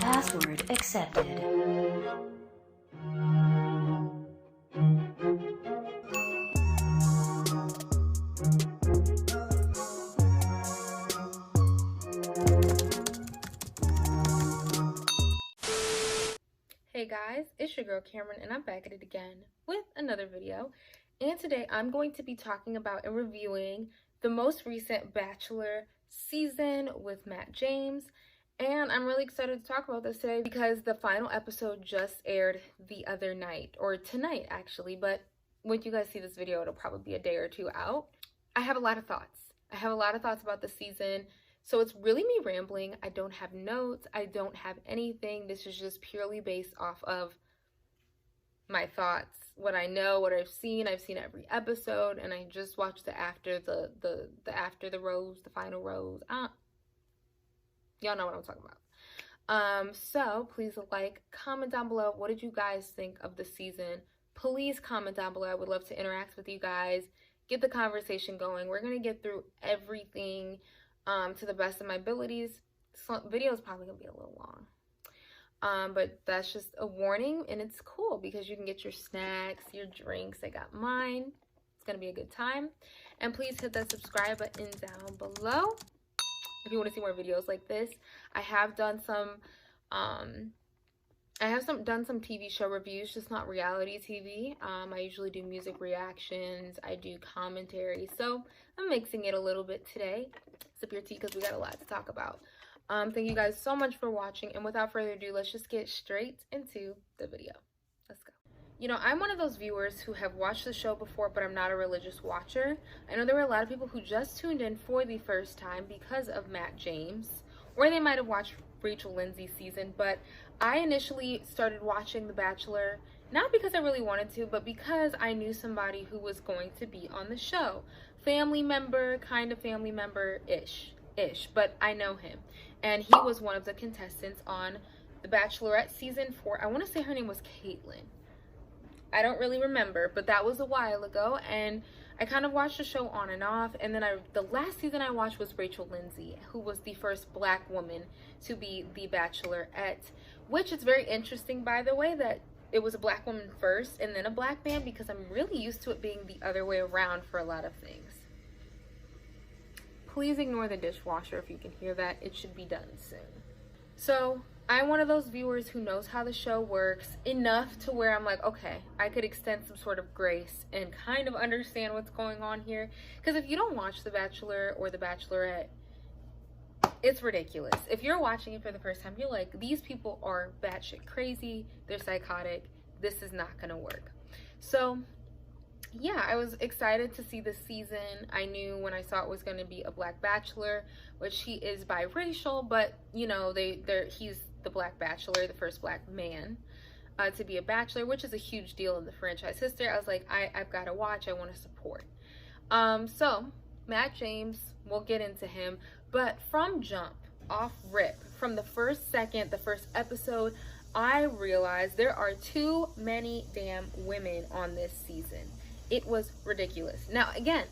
Password accepted. Hey guys, it's your girl Cameron and I'm back at it again with another video. And today I'm going to be talking about and reviewing the most recent Bachelor season with Matt James. And I'm really excited to talk about this today because the final episode just aired the other night, or tonight actually, but when you guys see this video it'll probably be a day or two out. I have a lot of thoughts. About the season. So it's really me rambling. I don't have notes. I don't have anything. This is just purely based off of my thoughts, what I know, what I've seen. I've seen every episode, and I just watched the after the rose, the final rose. Y'all know what I'm talking about. So please comment down below. What did you guys think of the season? Please comment down below. I would love to interact with you guys. Get the conversation going. We're gonna get through everything to the best of my abilities. This video is probably gonna be a little long, but that's just a warning, and it's cool because you can get your snacks, your drinks. I got mine. It's gonna be a good time. And please hit that subscribe button down below if you want to see more videos like this. I have done some TV show reviews, just not reality TV. I usually do music reactions, I do commentary, so I'm mixing it a little bit today. Sip your tea because we got a lot to talk about. Thank you guys so much for watching, and without further ado, let's just get straight into the video. Let's go. You know, I'm one of those viewers who have watched the show before, but I'm not a religious watcher. I know there were a lot of people who just tuned in for the first time because of Matt James, or they might have watched Rachel Lindsay's season, but I initially started watching The Bachelor not because I really wanted to, but because I knew somebody who was going to be on the show. Family member, kind of family member-ish, but I know him. And he was one of the contestants on The Bachelorette season 4. I want to say her name was Caitlin. I don't really remember, but that was a while ago, and I kind of watched the show on and off. And then the last season I watched was Rachel Lindsay, who was the first Black woman to be the Bachelorette, which is very interesting, by the way, that it was a Black woman first and then a Black man, because I'm really used to it being the other way around for a lot of things. Please ignore the dishwasher if you can hear that. It should be done soon. So I'm one of those viewers who knows how the show works enough to where I'm like, okay, I could extend some sort of grace and kind of understand what's going on here. Because if you don't watch The Bachelor or The Bachelorette, it's ridiculous. If you're watching it for the first time, you're like, these people are batshit crazy, they're psychotic, this is not gonna work. So yeah, I was excited to see this season. I knew when I saw it was going to be a Black Bachelor, which he is biracial, but you know, he's the Black Bachelor, the first Black man to be a Bachelor, which is a huge deal in the franchise history. I was like, I've got to watch, I want to support. So Matt James, we'll get into him, but from jump, off rip, from the first second, the first episode, I realized there are too many damn women on this season. It was ridiculous. Now, again,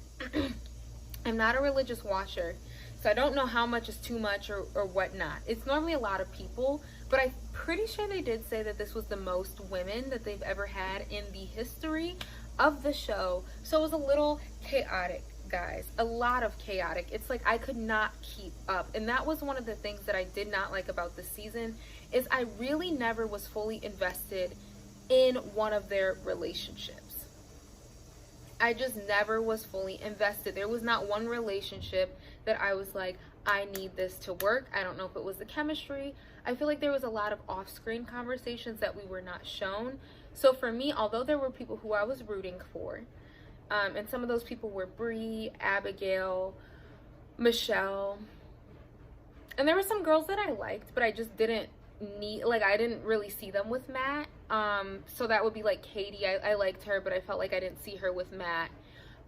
I'm not a religious watcher, so I don't know how much is too much or whatnot. It's normally a lot of people, but I'm pretty sure they did say that this was the most women that they've ever had in the history of the show. So it was a little chaotic, guys. A lot of chaotic. It's like I could not keep up. And that was one of the things that I did not like about this season, is I really never was fully invested in one of their relationships. I just never was fully invested. There was not one relationship that I was like, I need this to work. I don't know if it was the chemistry. I feel like there was a lot of off-screen conversations that we were not shown. So for me, although there were people who I was rooting for, and some of those people were Bree, Abigail, Michelle, and there were some girls that I liked, but I just didn't I didn't really see them with Matt. So that would be like Katie. I liked her, but I felt like I didn't see her with Matt.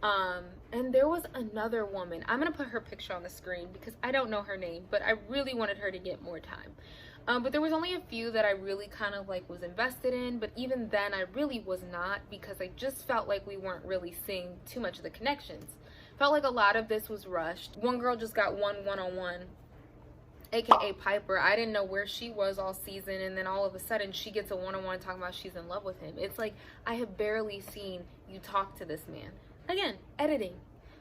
And there was another woman. I'm gonna put her picture on the screen because I don't know her name, but I really wanted her to get more time. But there was only a few that I really kind of like was invested in, but even then I really was not, because I just felt like we weren't really seeing too much of the connections. Felt like a lot of this was rushed. One girl just got one-on-one aka Piper. I didn't know where she was all season, and then all of a sudden she gets a one-on-one talking about she's in love with him. It's like, I have barely seen you talk to this man. Again, editing.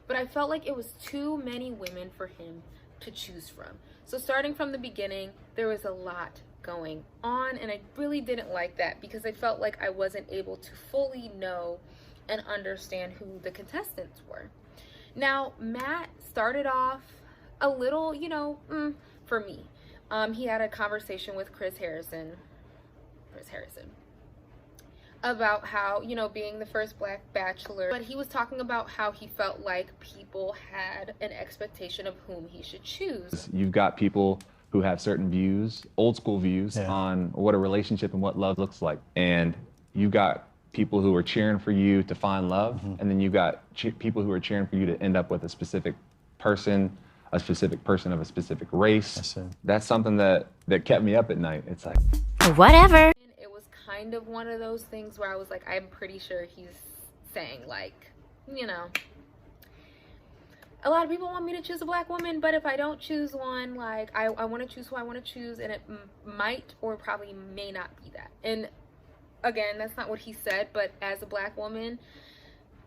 But I felt like it was too many women for him to choose from. So starting from the beginning, there was a lot going on, and I really didn't like that because I felt like I wasn't able to fully know and understand who the contestants were. Now, Matt started off a little, for me. He had a conversation with Chris Harrison, about how, being the first Black Bachelor, but he was talking about how he felt like people had an expectation of whom he should choose. You've got people who have certain views, old school views, on what a relationship and what love looks like. And you've got people who are cheering for you to find love, and then you've got people who are cheering for you to end up with a specific person of a specific race. That's something that kept me up at night. It's like, whatever. It was kind of one of those things where I was like, I'm pretty sure he's saying, like, a lot of people want me to choose a Black woman, but if I don't choose one, like, I want to choose who I want to choose, and it might or probably may not be that. And again, that's not what he said, but as a Black woman,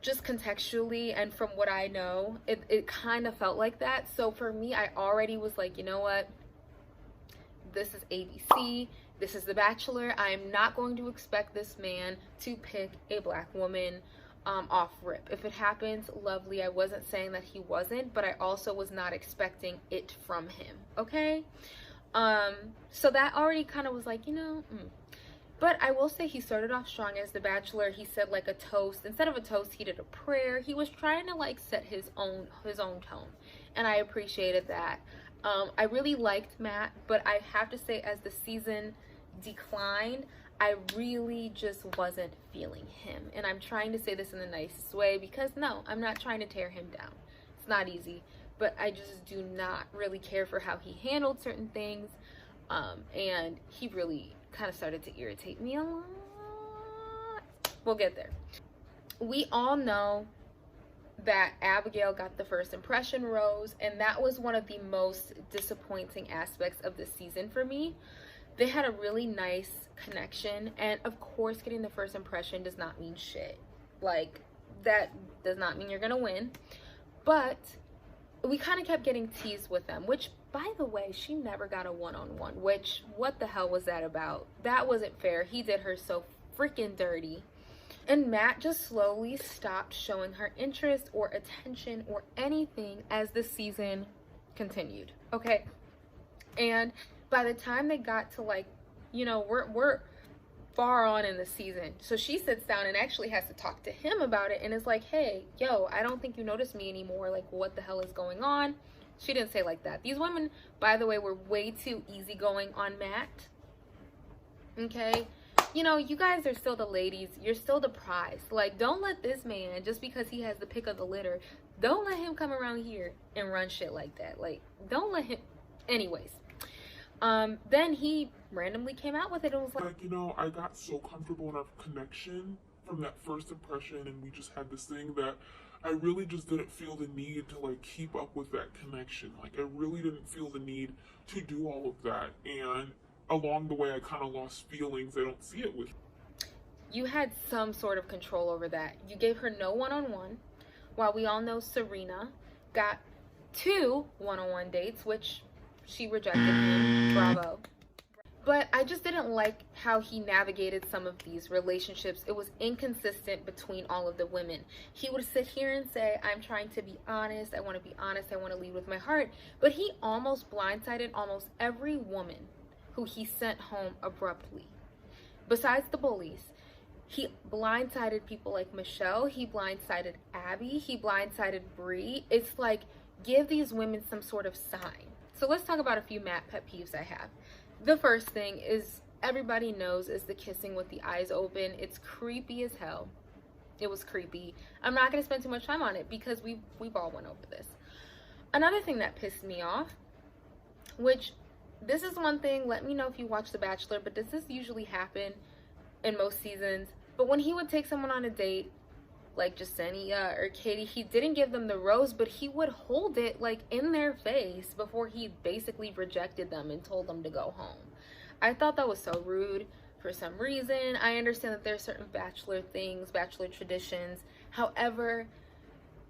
just contextually and from what I know, it kind of felt like that. So for me, I already was like, you know what? This is ABC. This is The Bachelor. I am not going to expect this man to pick a Black woman off rip. If it happens, lovely. I wasn't saying that he wasn't, but I also was not expecting it from him. Okay? So that already kind of was like, But I will say he started off strong as The Bachelor. He said like a toast. Instead of a toast, he did a prayer. He was trying to like set his own tone. And I appreciated that. I really liked Matt, but I have to say as the season declined, I really just wasn't feeling him. And I'm trying to say this in the nicest way because no, I'm not trying to tear him down. It's not easy, but I just do not really care for how he handled certain things. And he really kind of started to irritate me a lot. We'll get there. We all know that Abigail got the first impression rose, and that was one of the most disappointing aspects of this season for me. They had a really nice connection, and of course getting the first impression does not mean shit. Like, that does not mean you're gonna win, but we kind of kept getting teased with them, which, by the way, she never got a one-on-one, which, what the hell was that about? That wasn't fair. He did her so freaking dirty. And Matt just slowly stopped showing her interest or attention or anything as the season continued, okay? And by the time they got to, like, we're far on in the season, so she sits down and actually has to talk to him about it and is like, hey, yo, I don't think you notice me anymore. Like, what the hell is going on? She didn't say like that. These women, by the way, were way too easygoing on Matt. Okay? You guys are still the ladies. You're still the prize. Like, don't let this man, just because he has the pick of the litter, don't let him come around here and run shit like that. Like, don't let him. Anyways. Then he randomly came out with it and was like, I got so comfortable in our connection from that first impression, and we just had this thing that I really just didn't feel the need to like keep up with that connection. Like, I really didn't feel the need to do all of that, and along the way I kind of lost feelings. I don't see it with you. Had some sort of control over that. You gave her no one-on-one, while we all know Serena got 2 one-on-one dates, which she rejected him. Bravo. But I just didn't like how he navigated some of these relationships. It was inconsistent between all of the women. He would sit here and say, I'm trying to be honest. I want to be honest. I want to lead with my heart. But he almost blindsided almost every woman who he sent home abruptly. Besides the bullies, he blindsided people like Michelle. He blindsided Abby. He blindsided Bree. It's like, give these women some sort of sign. So let's talk about a few Matt pet peeves I have. The first thing is, everybody knows, is the kissing with the eyes open. It's creepy as hell. It was creepy. I'm not going to spend too much time on it because we've all went over this. Another thing that pissed me off, which this is one thing, let me know if you watch The Bachelor, but does this usually happen in most seasons? But when he would take someone on a date like Jasenia or Katie, he didn't give them the rose, but he would hold it like in their face before he basically rejected them and told them to go home. I thought that was so rude for some reason. I understand that there's certain Bachelor things, Bachelor traditions. However,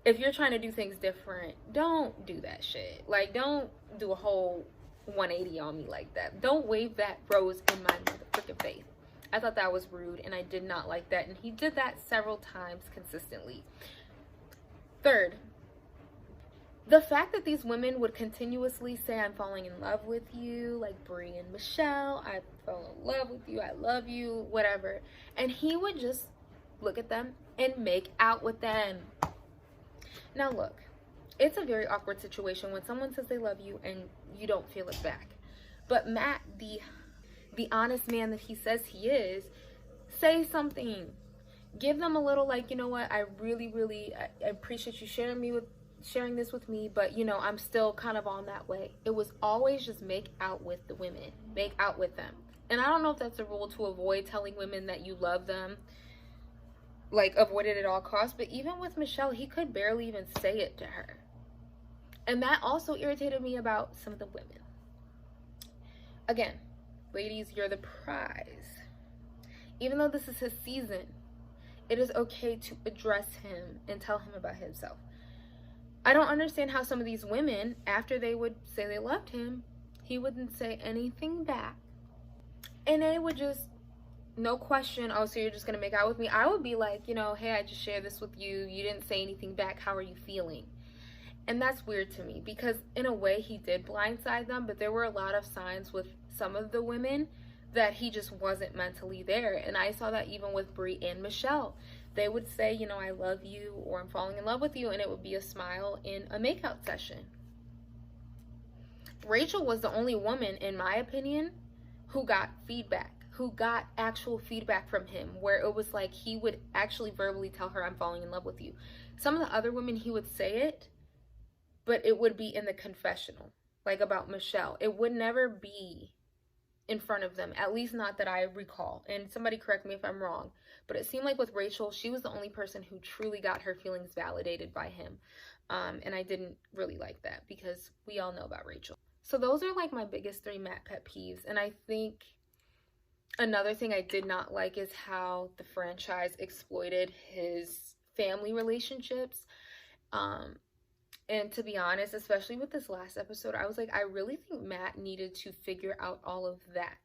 if you're trying to do things different, don't do that shit. Like, don't do a whole 180 on me like that. Don't wave that rose in my freaking face. I thought that was rude, and I did not like that. And he did that several times consistently. Third, the fact that these women would continuously say, I'm falling in love with you, like Brie and Michelle, I fell in love with you, I love you, whatever. And he would just look at them and make out with them. Now look, it's a very awkward situation when someone says they love you and you don't feel it back. But Matt, the honest man that he says he is, say something. Give them a little, like, you know what, I really I appreciate you sharing this with me, but you know, I'm still kind of on that way. It was always just make out with the women, make out with them. And I don't know if that's a rule to avoid telling women that you love them, like avoid it at all costs, but even with Michelle, he could barely even say it to her. And that also irritated me about some of the women. Again, ladies, you're the prize. Even though this is his season, it is okay to address him and tell him about himself. I don't understand how some of these women, after they would say they loved him, he wouldn't say anything back. And they would just, no question, oh, so you're just going to make out with me? I would be like, you know, hey, I just shared this with you. You didn't say anything back. How are you feeling? And that's weird to me because in a way he did blindside them, but there were a lot of signs with some of the women that he just wasn't mentally there. And I saw that even with Brie and Michelle. They would say, you know, I love you, or I'm falling in love with you, and it would be a smile in a makeout session. Rachel was the only woman, in my opinion, who got feedback, who got actual feedback from him, where it was like he would actually verbally tell her, I'm falling in love with you. Some of the other women, he would say it, but it would be in the confessional, like about Michelle. It would never be in front of them, at least not that I recall. And somebody correct me if I'm wrong, but it seemed like with Rachel, she was the only person who truly got her feelings validated by him. And I didn't really like that because we all know about Rachel. So those are like my biggest 3 Matt pet peeves. And I think another thing I did not like is how the franchise exploited his family relationships. And to be honest, especially with this last episode, I was like, I really think Matt needed to figure out all of that,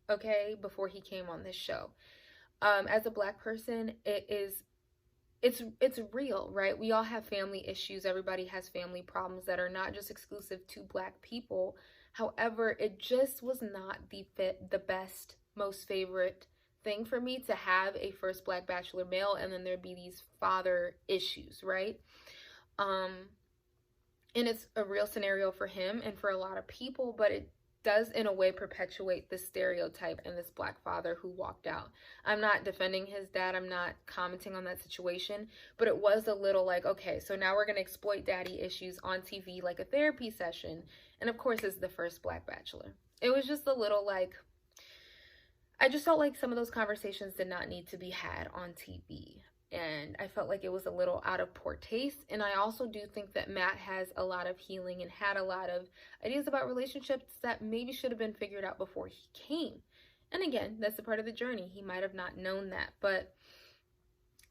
okay, before he came on this show. As a Black person, it's real, right? We all have family issues. Everybody has family problems that are not just exclusive to Black people. However, it just was not the best, most favorite thing for me to have a first Black Bachelor male, and then there'd be these father issues, right? And it's a real scenario for him and for a lot of people, but it does in a way perpetuate the stereotype and this Black father who walked out. I'm not defending his dad. I'm not commenting on that situation, but it was a little like, okay, so now we're going to exploit daddy issues on TV like a therapy session. And of course, it's the first Black Bachelor. It was just a little like, I just felt like some of those conversations did not need to be had on TV. And I felt like it was a little out of poor taste. And I also do think that Matt has a lot of healing and had a lot of ideas about relationships that maybe should have been figured out before he came. And again, that's a part of the journey. He might have not known that. But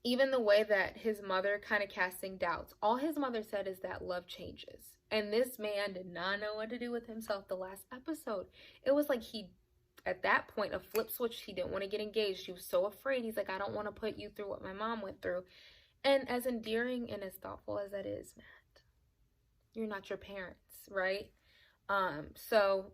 even the way that his mother kind of casting doubts, all his mother said is that love changes. And this man did not know what to do with himself the last episode. It was like he, at that point, a flip switch. He didn't want to get engaged. He was so afraid. He's like, I don't want to put you through what my mom went through. And as endearing and as thoughtful as that is, Matt, you're not your parents, right? So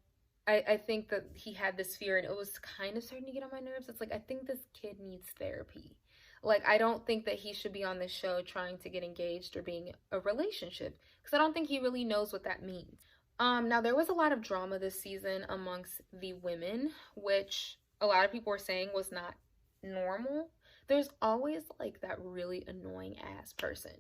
I think that he had this fear, and it was kind of starting to get on my nerves. It's like, I think this kid needs therapy. Like, I don't think that he should be on this show trying to get engaged or being a relationship, because I don't think he really knows what that means. Now, there was a lot of drama this season amongst the women, which a lot of people were saying was not normal. There's always like that really annoying ass person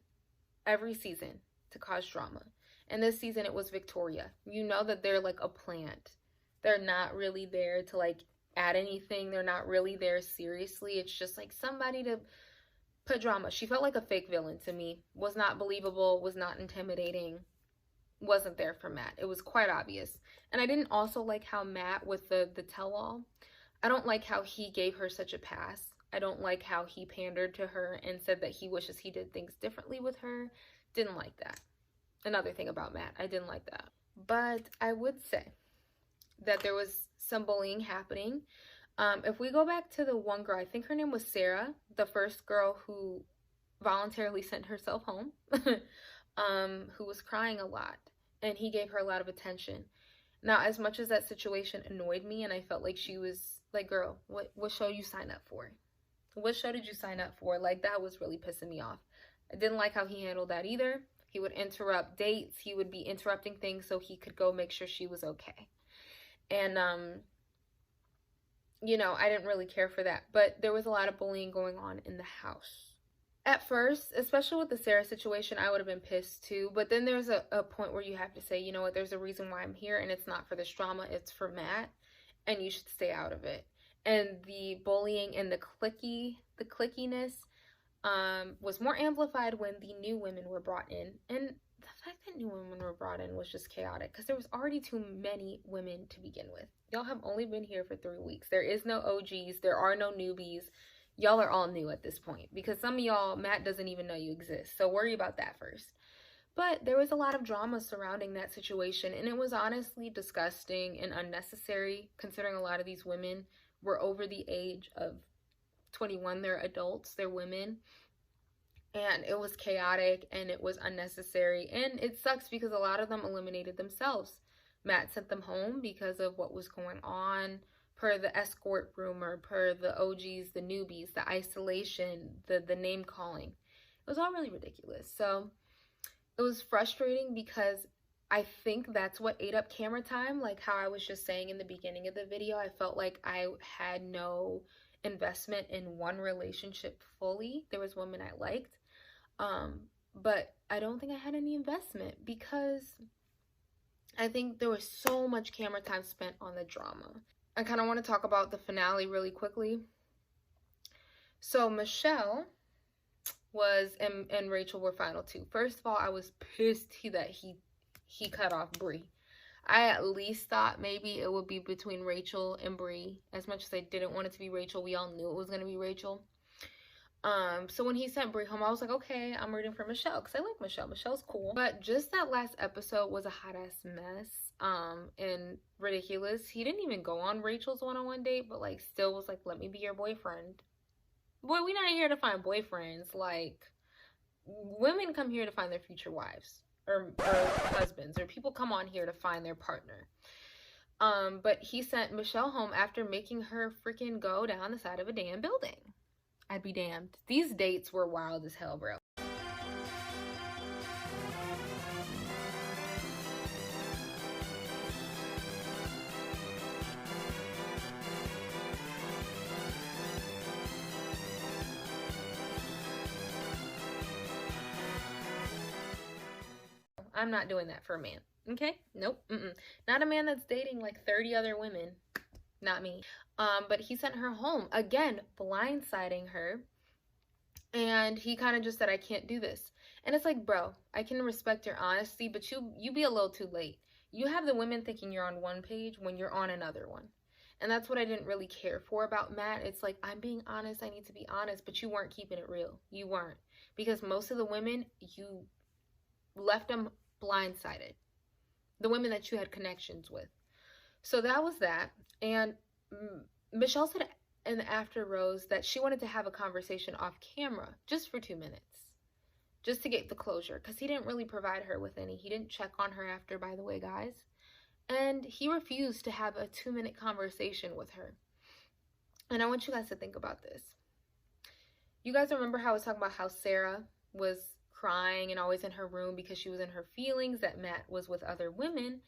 every season to cause drama. And this season it was Victoria. You know that they're like a plant. They're not really there to like add anything. They're not really there seriously. It's just like somebody to put drama. She felt like a fake villain to me. Was not believable, was not intimidating, wasn't there for Matt. It was quite obvious. And I didn't also like how Matt, with the tell-all, I don't like how he gave her such a pass. I don't like how he pandered to her and said that he wishes he did things differently with her. Didn't like that. Another thing about Matt, I didn't like that. But I would say that there was some bullying happening. If we go back to the one girl, I think her name was Sarah, the first girl who voluntarily sent herself home, who was crying a lot, and he gave her a lot of attention. Now, as much as that situation annoyed me, and I felt like she was like, girl, what show you sign up for? What show did you sign up for? Like, that was really pissing me off. I didn't like how he handled that either. He would interrupt dates. He would be interrupting things so he could go make sure she was okay. And, you know, I didn't really care for that. But there was a lot of bullying going on in the house. At first, especially with the Sarah situation, I would have been pissed too. But then there's a point where you have to say, you know what, there's a reason why I'm here, and it's not for this drama, it's for Matt, and you should stay out of it. And the bullying and the clickiness was more amplified when the new women were brought in. And the fact that new women were brought in was just chaotic because there was already too many women to begin with. Y'all have only been here for 3 weeks. There is no OGs. There are no newbies. Y'all are all new at this point because some of y'all, Matt doesn't even know you exist. So worry about that first. But there was a lot of drama surrounding that situation, and it was honestly disgusting and unnecessary considering a lot of these women were over the age of 21. They're adults, they're women, and it was chaotic and it was unnecessary, and it sucks because a lot of them eliminated themselves. Matt sent them home because of what was going on, per the escort rumor, per the OGs, the newbies, the isolation, the name calling. It was all really ridiculous. So it was frustrating because I think that's what ate up camera time. Like how I was just saying in the beginning of the video, I felt like I had no investment in one relationship fully. There was women I liked, but I don't think I had any investment because I think there was so much camera time spent on the drama. I kind of want to talk about the finale really quickly. So Michelle and Rachel were final two. First of all, I was pissed that he cut off Brie. I at least thought maybe it would be between Rachel and Brie. As much as I didn't want it to be Rachel, we all knew it was going to be Rachel. So when he sent Brie home, I was like, okay, I'm rooting for Michelle because I like Michelle. Michelle's cool. But just that last episode was a hot-ass mess and ridiculous. He didn't even go on Rachel's one-on-one date, but like still was like, let me be your boyfriend. Boy, we're not here to find boyfriends. Like, women come here to find their future wives. Or husbands, or people come on here to find their partner. But he sent Michelle home after making her freaking go down the side of a damn building. I'd be damned. These dates were wild as hell, bro. I'm not doing that for a man. Okay? Nope. Not a man that's dating like 30 other women. Not me. But he sent her home. Again, blindsiding her. And he kind of just said, I can't do this. And it's like, bro, I can respect your honesty, but you be a little too late. You have the women thinking you're on one page when you're on another one. And that's what I didn't really care for about Matt. It's like, I'm being honest. I need to be honest. But you weren't keeping it real. You weren't. Because most of the women, you left them blindsided. The women that you had connections with. So that was that. And Michelle said in the after rose that she wanted to have a conversation off camera just for 2 minutes. Just to get the closure. Because he didn't really provide her with any. He didn't check on her after, by the way, guys. And he refused to have a 2-minute conversation with her. And I want you guys to think about this. You guys remember how I was talking about how Sarah was crying and always in her room because she was in her feelings that Matt was with other women?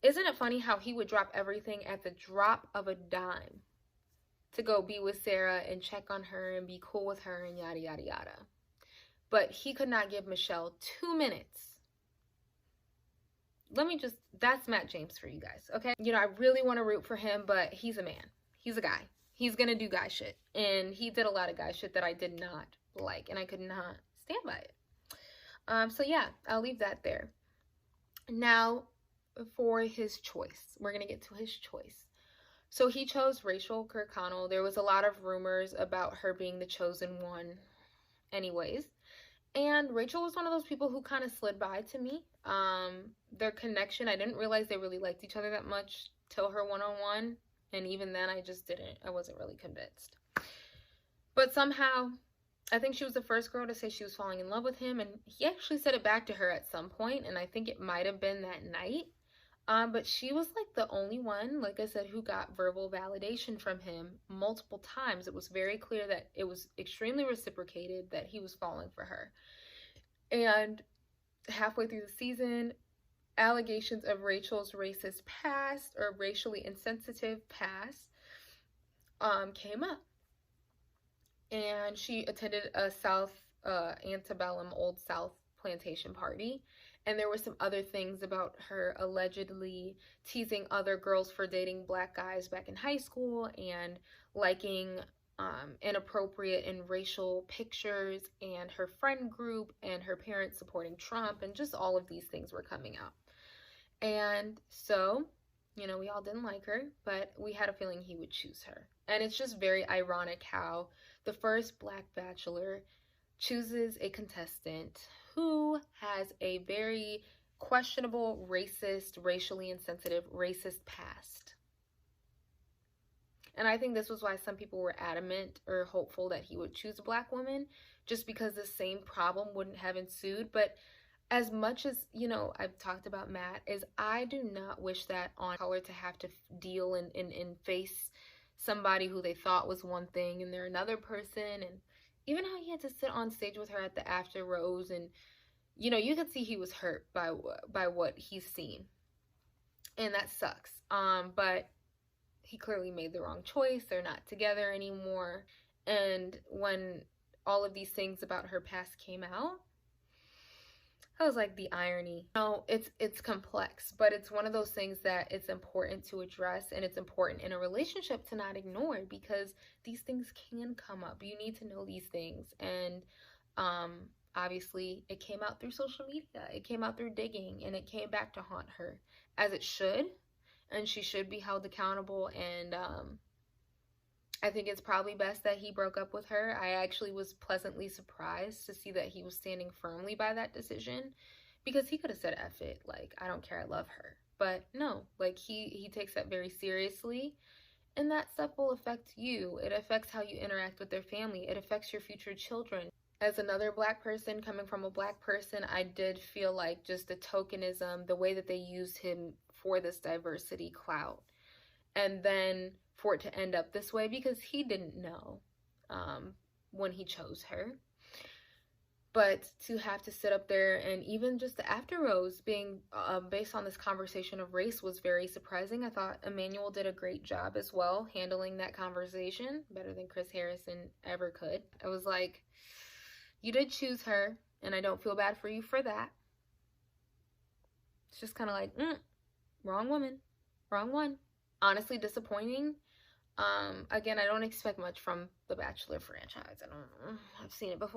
Isn't it funny how he would drop everything at the drop of a dime to go be with Sarah and check on her and be cool with her and yada yada yada? But he could not give Michelle 2 minutes. That's Matt James for you guys, okay? You know, I really want to root for him, but he's a man. He's a guy. he's gonna do guy shit. And he did a lot of guy shit that I did not like, and I could not stand by it. So yeah, I'll leave that there. Now, for his choice. We're gonna get to his choice. So he chose Rachel Kirkconnell. There was a lot of rumors about her being the chosen one anyways. And Rachel was one of those people who kind of slid by to me. Their connection, I didn't realize they really liked each other that much till her one-on-one. And even then, I wasn't really convinced. But somehow, I think she was the first girl to say she was falling in love with him. And he actually said it back to her at some point. And I think it might have been that night. But she was like the only one, like I said, who got verbal validation from him multiple times. It was very clear that it was extremely reciprocated, that he was falling for her. And halfway through the season, allegations of Rachel's racist past or racially insensitive past came up. And she attended a antebellum Old South plantation party. And there were some other things about her allegedly teasing other girls for dating black guys back in high school and liking inappropriate and racial pictures, and her friend group and her parents supporting Trump, and just all of these things were coming out. And so, you know, we all didn't like her, but we had a feeling he would choose her. And it's just very ironic how the first Black Bachelor chooses a contestant who has a very questionable, racist, racially insensitive, racist past. And I think this was why some people were adamant or hopeful that he would choose a Black woman, just because the same problem wouldn't have ensued. But as much as, you know, I've talked about Matt, is I do not wish that on color to have to deal and face somebody who they thought was one thing and they're another person. And even how he had to sit on stage with her at the after rose, and you know, you could see he was hurt by what he's seen, and that sucks. But he clearly made the wrong choice. They're not together anymore. And when all of these things about her past came out, I was like, the irony. No, it's complex, but it's one of those things that it's important to address, and it's important in a relationship to not ignore, because these things can come up. You need to know these things. And obviously it came out through social media. It came out through digging, and it came back to haunt her, as it should. And she should be held accountable. And I think it's probably best that he broke up with her. I actually was pleasantly surprised to see that he was standing firmly by that decision, because he could have said, F it, like, I don't care, I love her. But no, like, he takes that very seriously, and that stuff will affect you. It affects how you interact with their family. It affects your future children. As another Black person coming from a Black person, I did feel like just the tokenism, the way that they used him for this diversity clout, and then for it to end up this way, because he didn't know when he chose her. But to have to sit up there, and even just the after rose being based on this conversation of race, was very surprising. I thought Emmanuel did a great job as well, handling that conversation, better than Chris Harrison ever could. I was like, you did choose her, and I don't feel bad for you for that. It's just kind of like, wrong woman, wrong one. Honestly, disappointing. Again, I don't expect much from the Bachelor franchise. I've seen it before.